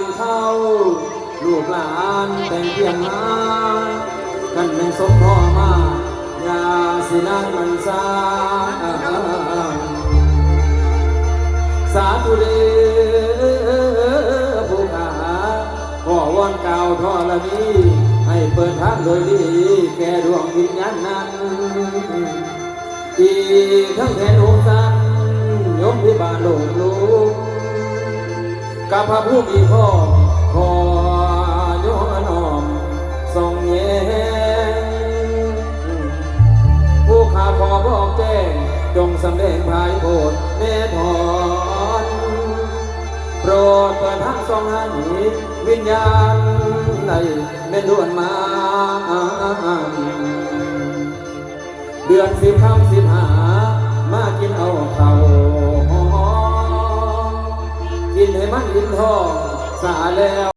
กินข้าวลูกหลานแต่งเพียงหากันเป็นสมพ่อมายาสินานมันสาสาธุเดผู้ขาขอวอนกล่าวทอละนี้ให้เปิดทางโดยดีแก่ดวงวิญญาณนั้นอีกทั้งแทนองค์สันยมพิบาลโลกลูกกับพระผู้มีพ่อขอโยนอมทรงแย้งผู้ข้าขอบอกแจ้งจงสำแดงภายโพดแน่ถอนโปรดเปิดทางสองหันวิญญาณในเม่นด่วนมาเดือน10 ค่ำ15มากินเอาเขากินให้มันลิ้นทองสาแล้ว